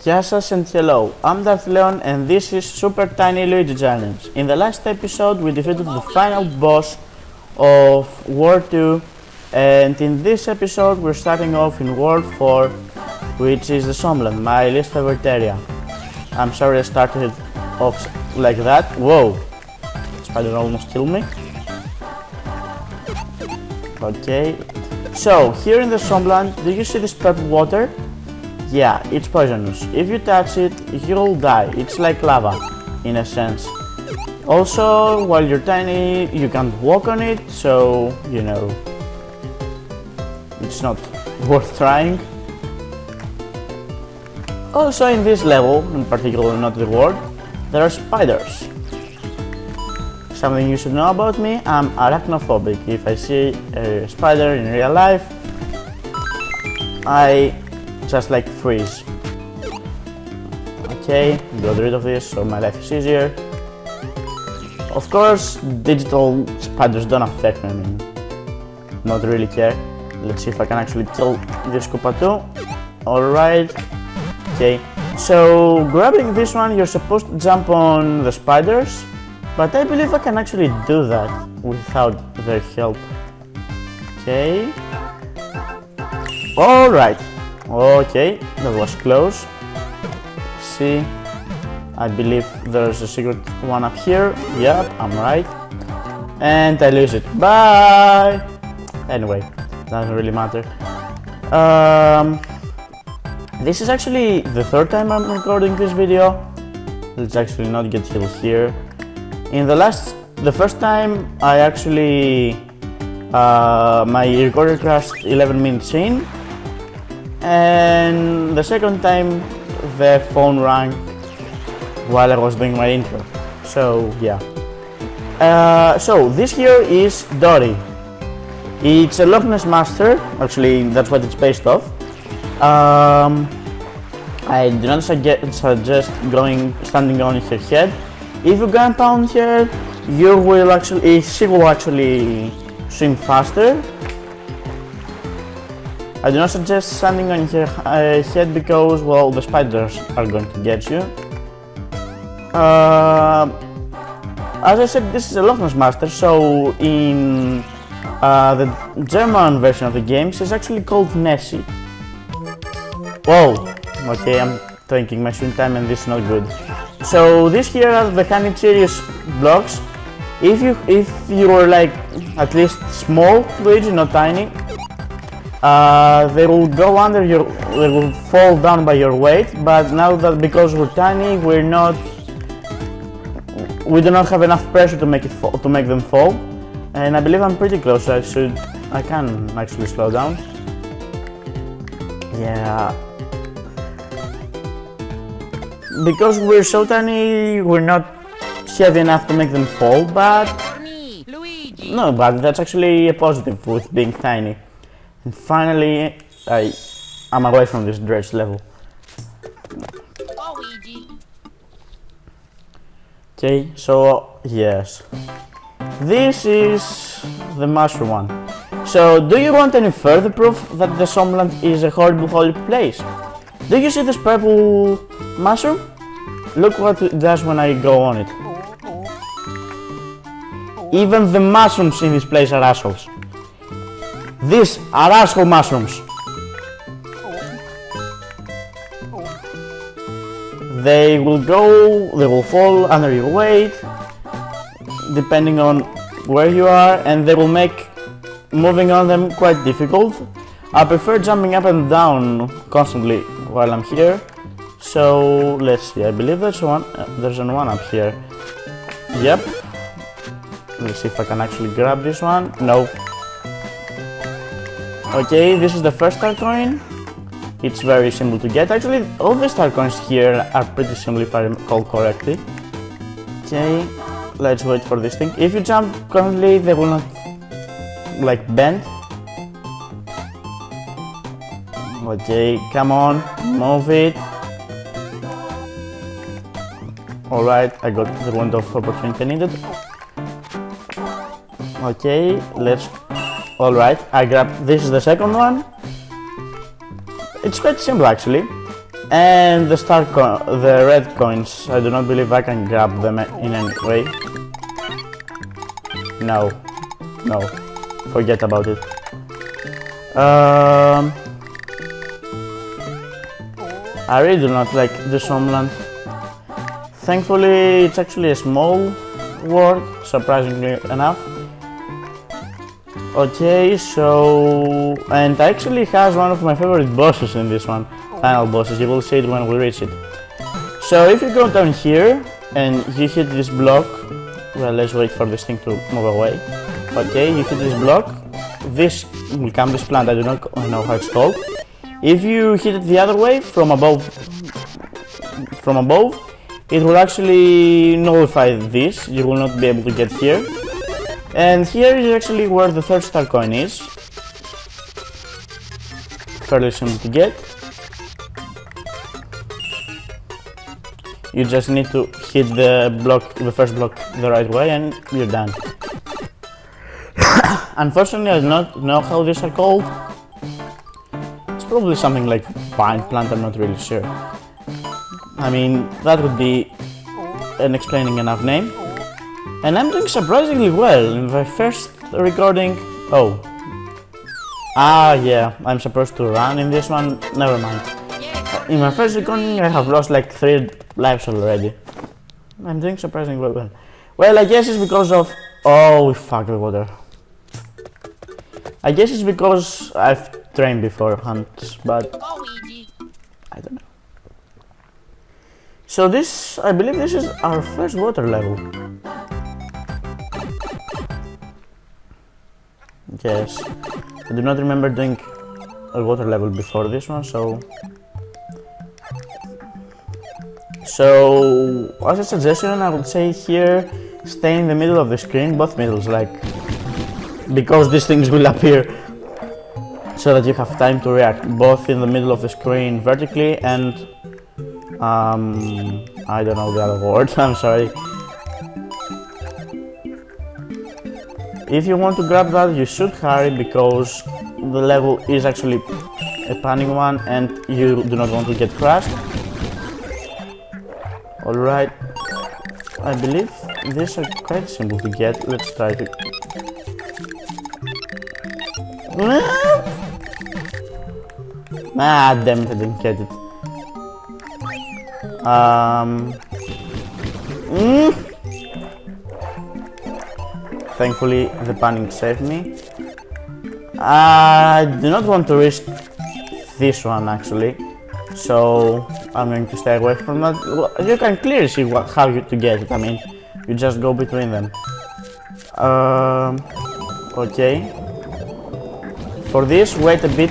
Yassas and hello, I'm Darth Leon and this is Super Tiny Luigi Challenge. In the last episode we defeated the final boss of World 2 and in this episode we're starting off in World 4, which is the Swampland, my least favorite area. I'm sorry I started off like that. Whoa! Spider almost killed me. Okay. So, here in the Swampland, do you see this purple water? Yeah, it's poisonous. If you touch it, you'll die. It's like lava, in a sense. Also, while you're tiny, you can't walk on it, so, you know, it's not worth trying. Also, in this level, in particular not the world, there are spiders. Something you should know about me, I'm arachnophobic. If I see a spider in real life, I just like freeze. Okay, got rid of this so my life is easier. Of course, digital spiders don't affect me, I mean, not really care. Let's see if I can actually kill this Koopa too. Alright, okay. So, grabbing this one, you're supposed to jump on the spiders, but I believe I can actually do that without their help. Okay. Alright. Okay, that was close. See, I believe there's a secret one up here. Yep, I'm right. And I lose it. Bye! Anyway, doesn't really matter. This is actually the third time I'm recording this video. Let's actually not get killed here. The first time I actually, my recorder crashed 11 minutes in. And the second time the phone rang while I was doing my intro. So yeah. So this here is Dory. It's a Loch Ness Monster, actually that's what it's based off. I do not suggest standing on her head. If you gun pound her, she will actually swim faster. I do not suggest standing on her head because, well, the spiders are going to get you. As I said, this is a Loch Ness Monster, so in the German version of the game, she's actually called Nessie. Whoa, okay, I'm taking my swim time and this is not good. So these here are the kind of serious blocks. If you were like at least small, Luigi, not tiny, they will go under they will fall down by your weight, but now that because we're tiny, we do not have enough pressure to make them fall. And I believe I'm pretty close, so I can actually slow down. Yeah. Because we're so tiny, we're not heavy enough to make them fall, but Luigi. No, but that's actually a positive with being tiny. And finally, I'm away from this dredge level. Luigi. Okay, so yes, this is the mushroom one. So, do you want any further proof that the Swampland is a horrible place? Do you see this purple mushroom? Look what it does when I go on it. Even the mushrooms in this place are assholes. These are asshole mushrooms. They will fall under your weight, depending on where you are, and they will make moving on them quite difficult. I prefer jumping up and down constantly while I'm here. So let's see, I believe there's one up here. Yep. Let's see if I can actually grab this one. No. Okay, this is the first star coin. It's very simple to get. Actually, all the star coins here are pretty simple if I recall correctly. Okay, let's wait for this thing. If you jump currently, they will not like bend. Okay, come on, move it. Alright, I got the window of opportunity I needed. Okay, Alright, I grabbed, this is the second one. It's quite simple actually. And the red coins, I do not believe I can grab them in any way. No, no, forget about it. I really do not like the Swampland. Thankfully, it's actually a small world, surprisingly enough. Okay, so... and actually has one of my favorite bosses in this one. Final bosses, you will see it when we reach it. So if you go down here and you hit this block, well, let's wait for this thing to move away. Okay, you hit this block, this will come, this plant, I do not know how it's called. If you hit it the other way, from above, it will actually nullify this, you will not be able to get here. And here is actually where the third star coin is. Fairly simple to get. You just need to hit the first block the right way and you're done. Unfortunately, I do not know how these are called. It's probably something like pine plant, I'm not really sure. I mean, that would be an explaining enough name. And I'm doing surprisingly well in the first recording. Oh. Ah, yeah, I'm supposed to run in this one, never mind. In my first recording, I have lost like 3 lives already. I'm doing surprisingly well. Well, I guess it's because of... oh, we fucked the water. I guess it's because I've trained beforehand, but... I don't know. So this, I believe this is our first water level. Yes. I do not remember doing a water level before this one, so... So, as a suggestion, I would say here, stay in the middle of the screen, both middles, like, because these things will appear, so that you have time to react, both in the middle of the screen vertically and, I don't know the other word, I'm sorry. If you want to grab that, you should hurry, because the level is actually a panic one and you do not want to get crashed. Alright, I believe these are quite simple to get. Let's try to... ah, damn it, I didn't get it. Thankfully, the panic saved me. I do not want to risk this one actually, so I'm going to stay away from that. You can clearly see how to get it. I mean, you just go between them. Okay. For this, wait a bit.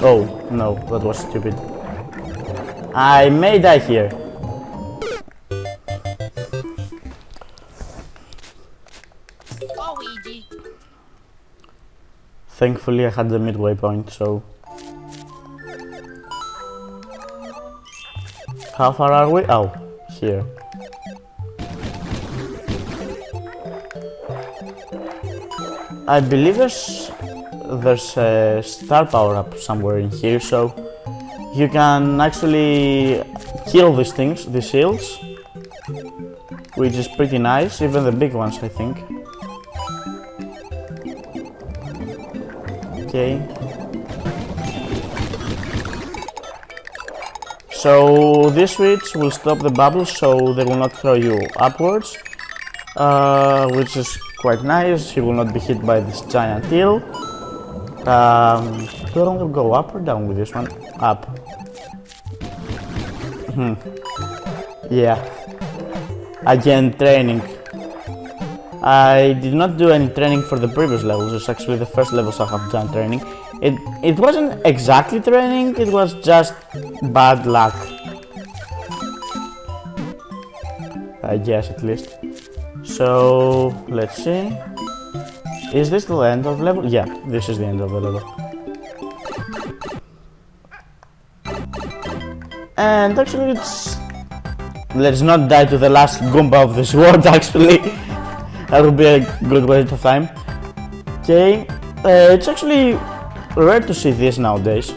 Oh no, that was stupid. I may die here. Thankfully, I had the midway point, so... How far are we? Oh, here. I believe there's a star power-up somewhere in here, so... You can actually kill these things, these shields. Which is pretty nice, even the big ones, I think. Okay. So this switch will stop the bubbles so they will not throw you upwards, which is quite nice. You will not be hit by this giant eel. Do I want to go up or down with this one? Up. Yeah. Again, training. I did not do any training for the previous levels. It's actually the first levels I have done training. It wasn't exactly training, it was just bad luck. I guess, at least. So, let's see. Is this the end of the level? Yeah, this is the end of the level. And actually it's... Let's not die to the last Goomba of this world, actually. That would be a good waste of time. Okay, it's actually rare to see this nowadays.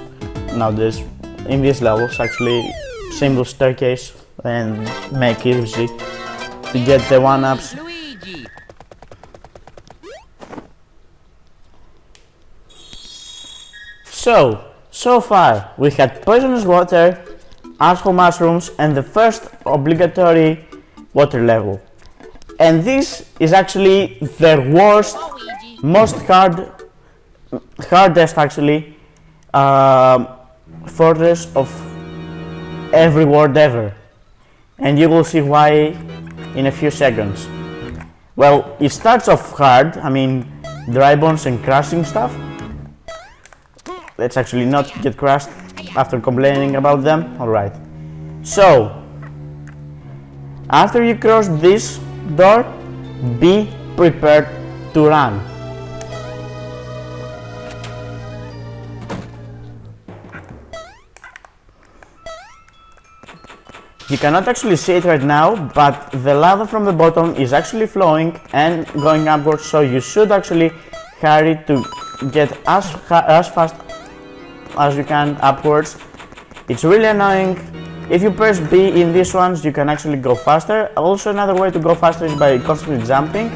In these levels, actually, simple staircase and make it easy to get the 1-ups. Luigi. So far we had poisonous water, Aqua Mushrooms and the first obligatory water level. And this is actually the worst, most hardest actually fortress of every world ever. And you will see why in a few seconds. Well, it starts off hard, I mean dry bones and crushing stuff. Let's actually not get crushed after complaining about them. Alright. So, after you cross this door, be prepared to run. You cannot actually see it right now, but the lava from the bottom is actually flowing and going upwards, so you should actually hurry to get as fast as you can upwards. It's really annoying. If you press B in these ones, you can actually go faster. Also, another way to go faster is by constantly jumping.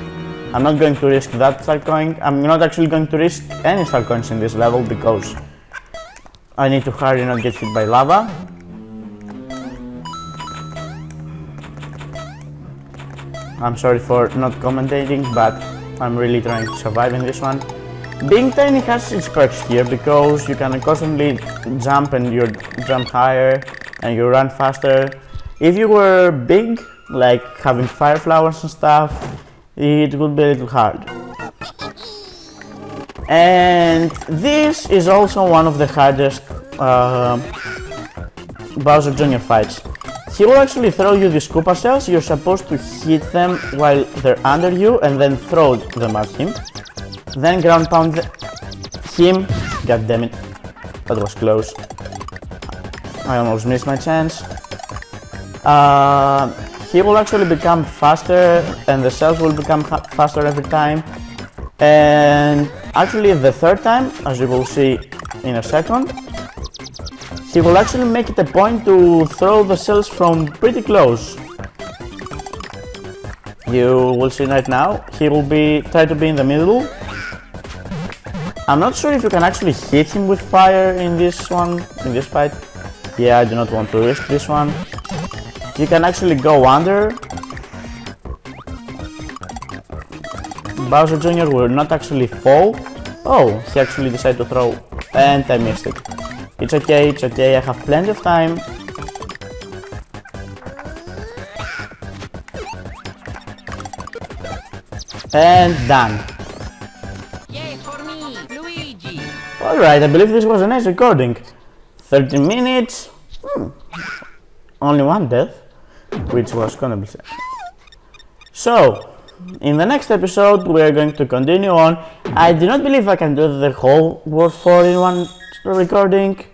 I'm not going to risk that star coin. I'm not actually going to risk any star coins in this level because I need to hurry and not get hit by lava. I'm sorry for not commentating, but I'm really trying to survive in this one. Being tiny has its perks here because you can constantly jump and you jump higher and you run faster. If you were big, like having fire flowers and stuff, it would be a little hard. And this is also one of the hardest Bowser Jr. fights. He will actually throw you these Koopa shells. You're supposed to hit them while they're under you and then throw them at him. Then ground pound him. God damn it, that was close. I almost missed my chance. He will actually become faster and the shells will become faster every time. And actually the third time, as you will see in a second, he will actually make it a point to throw the shells from pretty close. You will see right now, he will try to be in the middle. I'm not sure if you can actually hit him with fire in this fight. Yeah, I do not want to risk this one. You can actually go under. Bowser Jr. will not actually fall. Oh, he actually decided to throw and I missed it. It's okay, I have plenty of time. And done. Yay for me, Luigi. Alright, I believe this was a nice recording. 30 minutes. Only one death, which was gonna be sad. So, in the next episode, we are going to continue on. I do not believe I can do the whole World 4 in one recording.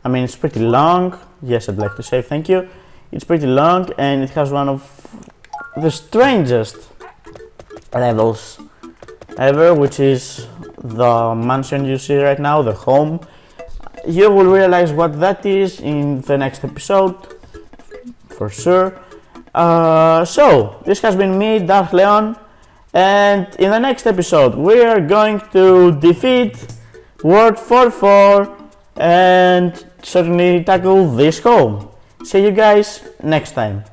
I mean, it's pretty long. Yes, I'd like to say thank you. It's pretty long and it has one of the strangest levels ever, which is the mansion you see right now, the home. You will realize what that is in the next episode, for sure. So, this has been me, Darth Leon, and in the next episode we are going to defeat World 4-4 and certainly tackle this home. See you guys next time.